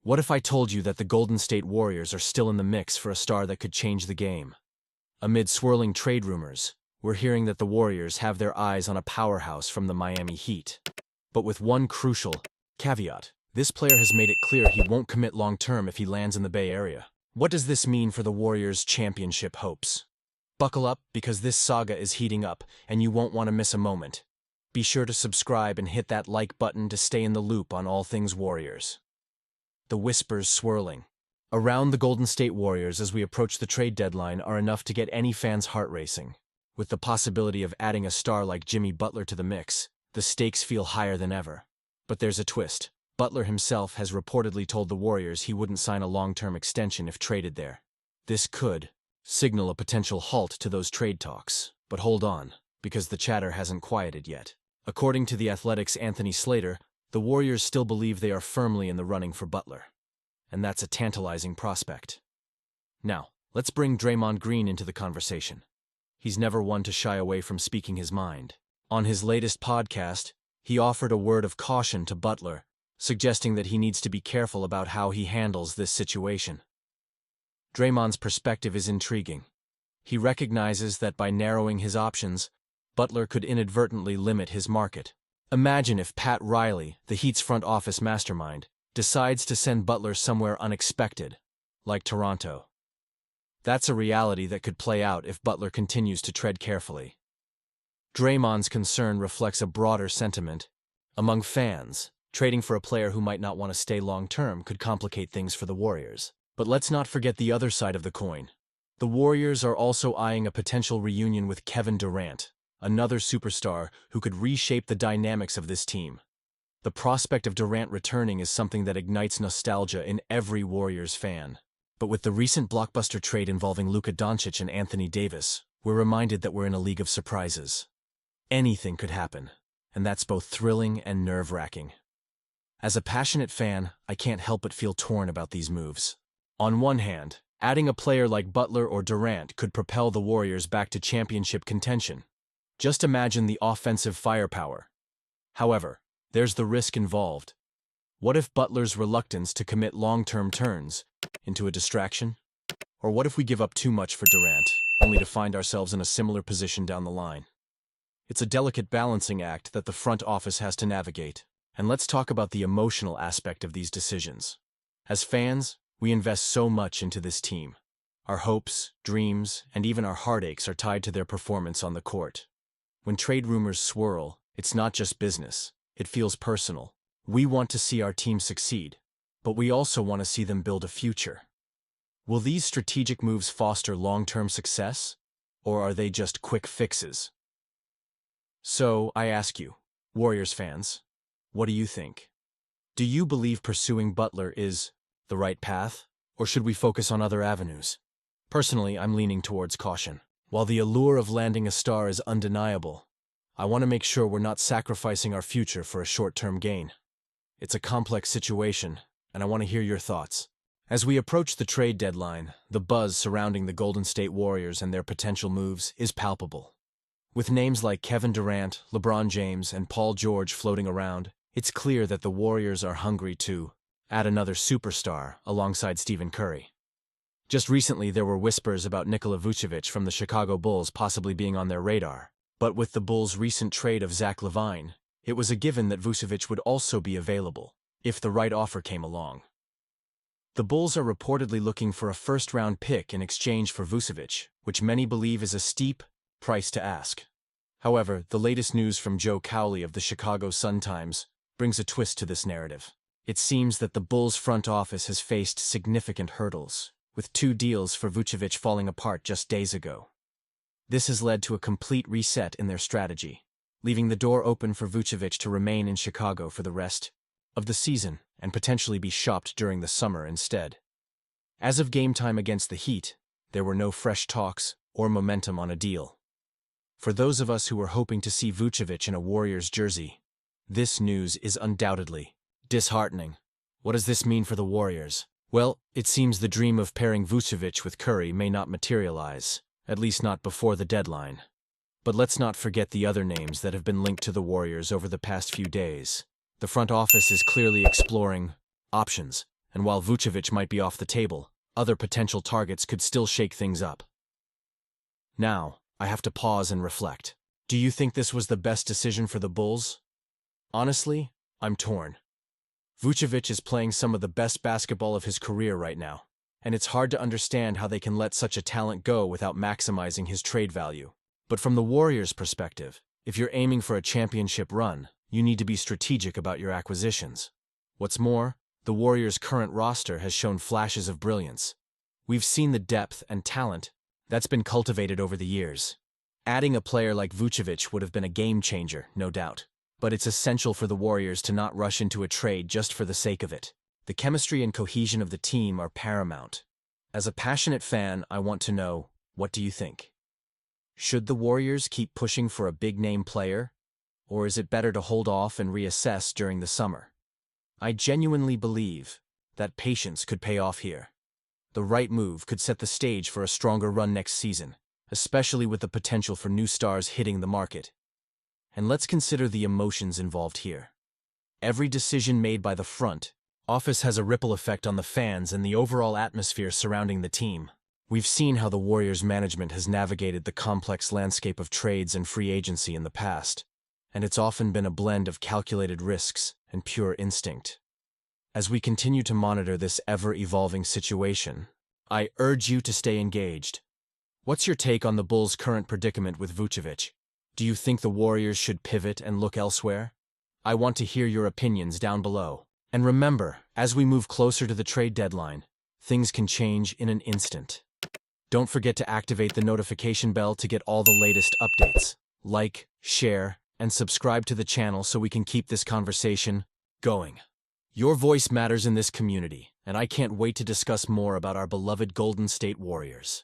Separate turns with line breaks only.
What if I told you that the Golden State Warriors are still in the mix for a star that could change the game? Amid swirling trade rumors, we're hearing that the Warriors have their eyes on a powerhouse from the Miami Heat. But with one crucial caveat: this player has made it clear he won't commit long-term if he lands in the Bay Area. What does this mean for the Warriors' championship hopes? Buckle up, because this saga is heating up, and you won't want to miss a moment. Be sure to subscribe and hit that like button to stay in the loop on all things Warriors. The whispers swirling around the Golden State Warriors as we approach the trade deadline are enough to get any fan's heart racing. With the possibility of adding a star like Jimmy Butler to the mix, the stakes feel higher than ever. But there's a twist. Butler himself has reportedly told the Warriors he wouldn't sign a long-term extension if traded there. This could signal a potential halt to those trade talks. But hold on, because the chatter hasn't quieted yet. According to The Athletic's Anthony Slater, the Warriors still believe they are firmly in the running for Butler. And that's a tantalizing prospect. Now, let's bring Draymond Green into the conversation. He's never one to shy away from speaking his mind. On his latest podcast, he offered a word of caution to Butler, suggesting that he needs to be careful about how he handles this situation. Draymond's perspective is intriguing. He recognizes that by narrowing his options, Butler could inadvertently limit his market. Imagine if Pat Riley, the Heat's front office mastermind, decides to send Butler somewhere unexpected, like Toronto. That's a reality that could play out if Butler continues to tread carefully. Draymond's concern reflects a broader sentiment. Among fans, trading for a player who might not want to stay long-term could complicate things for the Warriors. But let's not forget the other side of the coin. The Warriors are also eyeing a potential reunion with Kevin Durant, another superstar who could reshape the dynamics of this team. The prospect of Durant returning is something that ignites nostalgia in every Warriors fan. But with the recent blockbuster trade involving Luka Doncic and Anthony Davis, we're reminded that we're in a league of surprises. Anything could happen, and that's both thrilling and nerve-wracking. As a passionate fan, I can't help but feel torn about these moves. On one hand, adding a player like Butler or Durant could propel the Warriors back to championship contention. Just imagine the offensive firepower. However, there's the risk involved. What if Butler's reluctance to commit long-term turns into a distraction? Or what if we give up too much for Durant, only to find ourselves in a similar position down the line? It's a delicate balancing act that the front office has to navigate. And let's talk about the emotional aspect of these decisions. As fans, we invest so much into this team. Our hopes, dreams, and even our heartaches are tied to their performance on the court. When trade rumors swirl, it's not just business. It feels personal. We want to see our team succeed, but we also want to see them build a future. Will these strategic moves foster long-term success, or are they just quick fixes? So, I ask you, Warriors fans, what do you think? Do you believe pursuing Butler is the right path, or should we focus on other avenues? Personally, I'm leaning towards caution. While the allure of landing a star is undeniable, I want to make sure we're not sacrificing our future for a short-term gain. It's a complex situation, and I want to hear your thoughts. As we approach the trade deadline, the buzz surrounding the Golden State Warriors and their potential moves is palpable. With names like Kevin Durant, LeBron James, and Paul George floating around, it's clear that the Warriors are hungry to add another superstar alongside Stephen Curry. Just recently, there were whispers about Nikola Vučević from the Chicago Bulls possibly being on their radar. But with the Bulls' recent trade of Zach LaVine, it was a given that Vučević would also be available, if the right offer came along. The Bulls are reportedly looking for a first-round pick in exchange for Vučević, which many believe is a steep price to ask. However, the latest news from Joe Cowley of the Chicago Sun-Times brings a twist to this narrative. It seems that the Bulls' front office has faced significant hurdles, with 2 deals for Vučević falling apart just days ago. This has led to a complete reset in their strategy, leaving the door open for Vučević to remain in Chicago for the rest of the season and potentially be shopped during the summer instead. As of game time against the Heat, there were no fresh talks or momentum on a deal. For those of us who were hoping to see Vučević in a Warriors jersey, this news is undoubtedly disheartening. What does this mean for the Warriors? Well, it seems the dream of pairing Vučević with Curry may not materialize, at least not before the deadline. But let's not forget the other names that have been linked to the Warriors over the past few days. The front office is clearly exploring options, and while Vučević might be off the table, other potential targets could still shake things up. Now, I have to pause and reflect. Do you think this was the best decision for the Bulls? Honestly, I'm torn. Vučević is playing some of the best basketball of his career right now, and it's hard to understand how they can let such a talent go without maximizing his trade value. But from the Warriors' perspective, if you're aiming for a championship run, you need to be strategic about your acquisitions. What's more, the Warriors' current roster has shown flashes of brilliance. We've seen the depth and talent that's been cultivated over the years. Adding a player like Vučević would have been a game changer, no doubt. But it's essential for the Warriors to not rush into a trade just for the sake of it. The chemistry and cohesion of the team are paramount. As a passionate fan, I want to know, what do you think? Should the Warriors keep pushing for a big-name player? Or is it better to hold off and reassess during the summer? I genuinely believe that patience could pay off here. The right move could set the stage for a stronger run next season, especially with the potential for new stars hitting the market. And let's consider the emotions involved here. Every decision made by the front office has a ripple effect on the fans and the overall atmosphere surrounding the team. We've seen how the Warriors' management has navigated the complex landscape of trades and free agency in the past, and it's often been a blend of calculated risks and pure instinct. As we continue to monitor this ever-evolving situation, I urge you to stay engaged. What's your take on the Bulls' current predicament with Vučević? Do you think the Warriors should pivot and look elsewhere? I want to hear your opinions down below. And remember, as we move closer to the trade deadline, things can change in an instant. Don't forget to activate the notification bell to get all the latest updates. Like, share, and subscribe to the channel so we can keep this conversation going. Your voice matters in this community, and I can't wait to discuss more about our beloved Golden State Warriors.